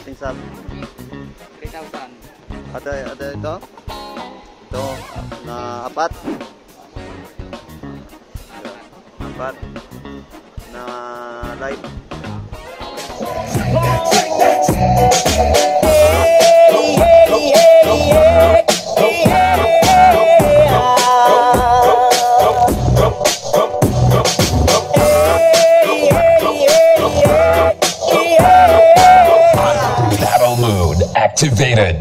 ating sub? 3,000. Ada ito? Ito, na apat. Apat. Na live. Battle mode activated.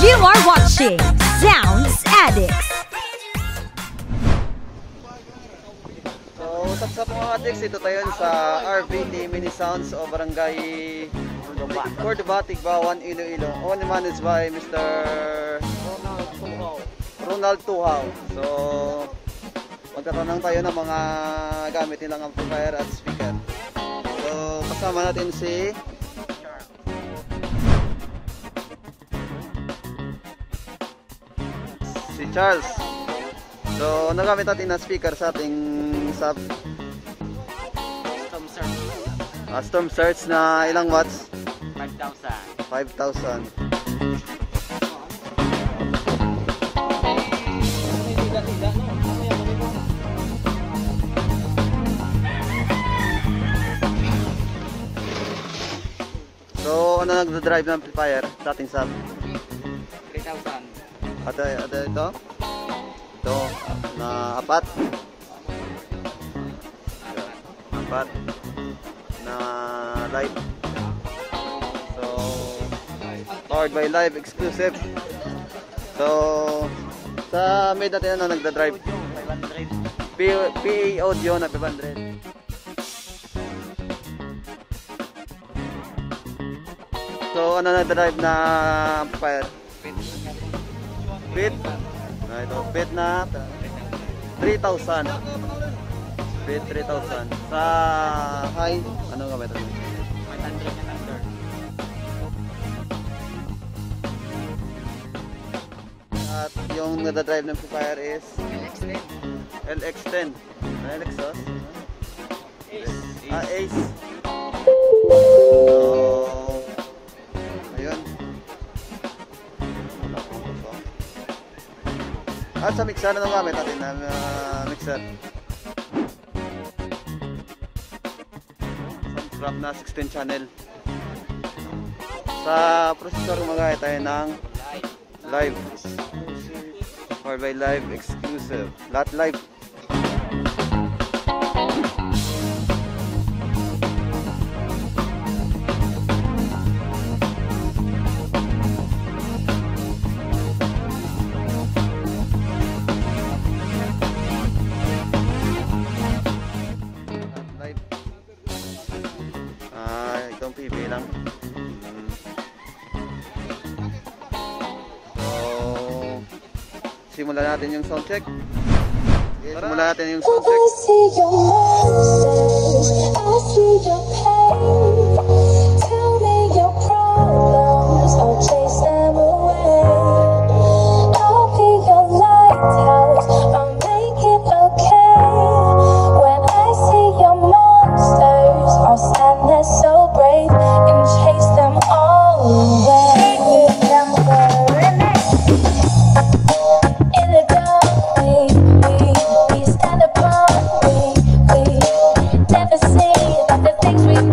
You are watching Sounds Addicts. So, what's up mga addicts? Ito tayo sa RV ni Mini Sounds o Barangay Cordova, Tigbawan, Iloilo. Owned and managed by Mr. Ronald Tuhaw. So, magkakaroon tayo ng mga gamit nilang amplifier at speaker. So, kasama natin si Charles. So, nagamit natin na speaker sa ating sub Storm Surge na ilang watts? 5,000. 5,000. So, ano nagdadrive ng amplifier sa ating sub? 3,000. Ada ito? Ito, na apat. Apat. Na live. So, powered by live exclusive. So, sa mid natin ano nagdadrive? 500. PA audio na 500. So, ano nagdadrive na amplifier? Bit na ito, bit na 3,000. Bit 3,000. Sa high, ano gamit ito? 500 na number. At yung nadadrive ng amplifier is LX10. LX10. Lexus. Ace. So, ayun. At sa mixer, ano gamit natin na mixer? Soundcraft na 16 channel. Sa processor magaya tayo ng live. Powered by live exclusive. Lahat live. Itong PB lang. So, simulan natin yung sound check. Simulan natin yung sound check. Never see the things we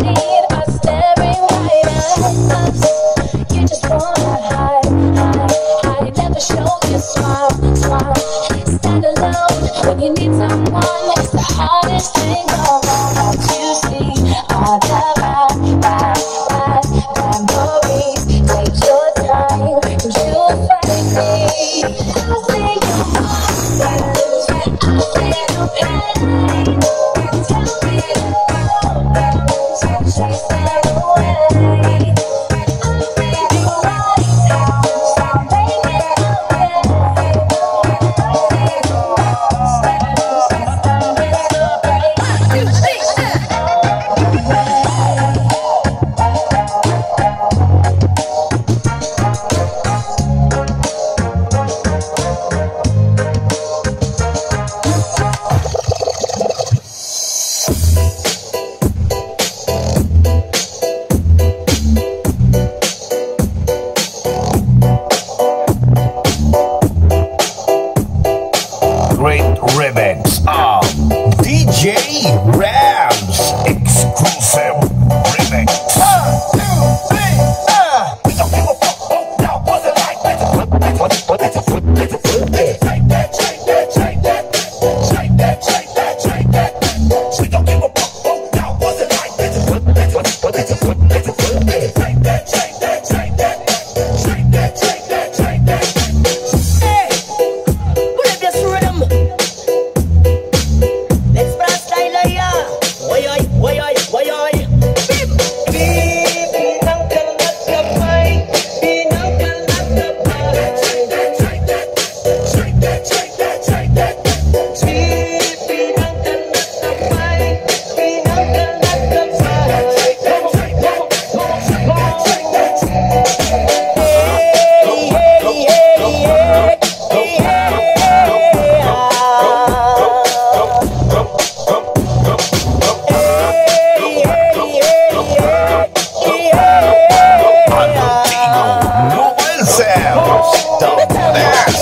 sounds. Dump ass.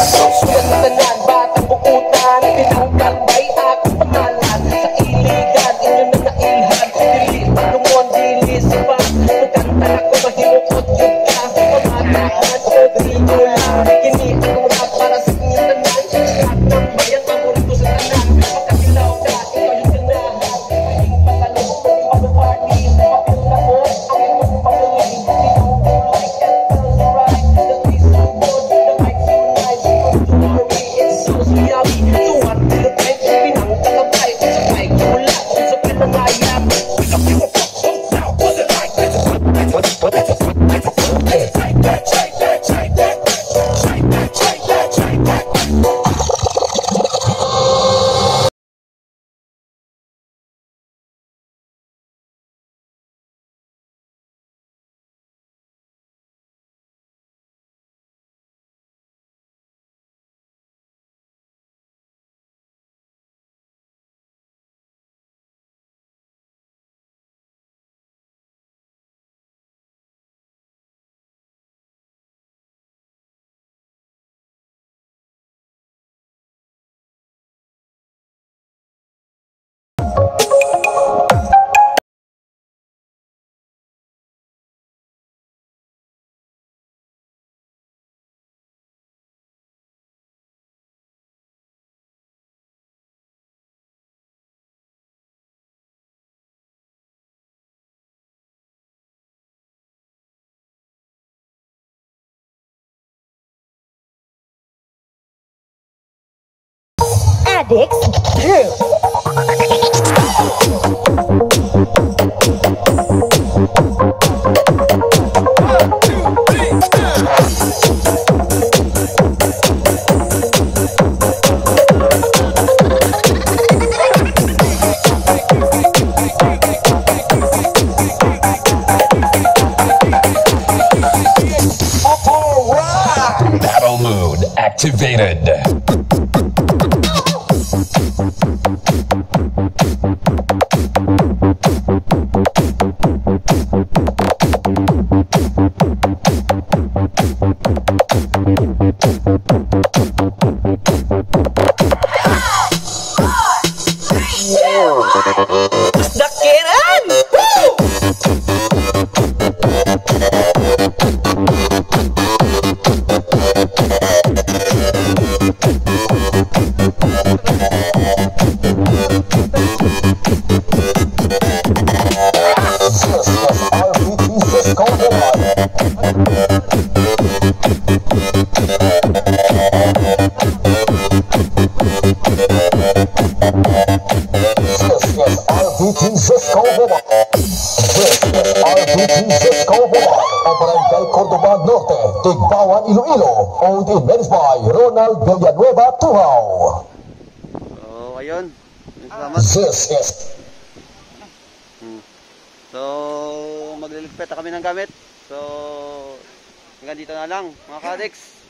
Addicts Group. Battle mode activated. Córdoba Norte, Tigbawan, Iloilo, owned in men's by Ronald Villanueva Tuhaw. So, ayun. Salamat. This is... So, magliligpit na kami ng gamit. So, hanggang dito na lang, mga ka-addicts.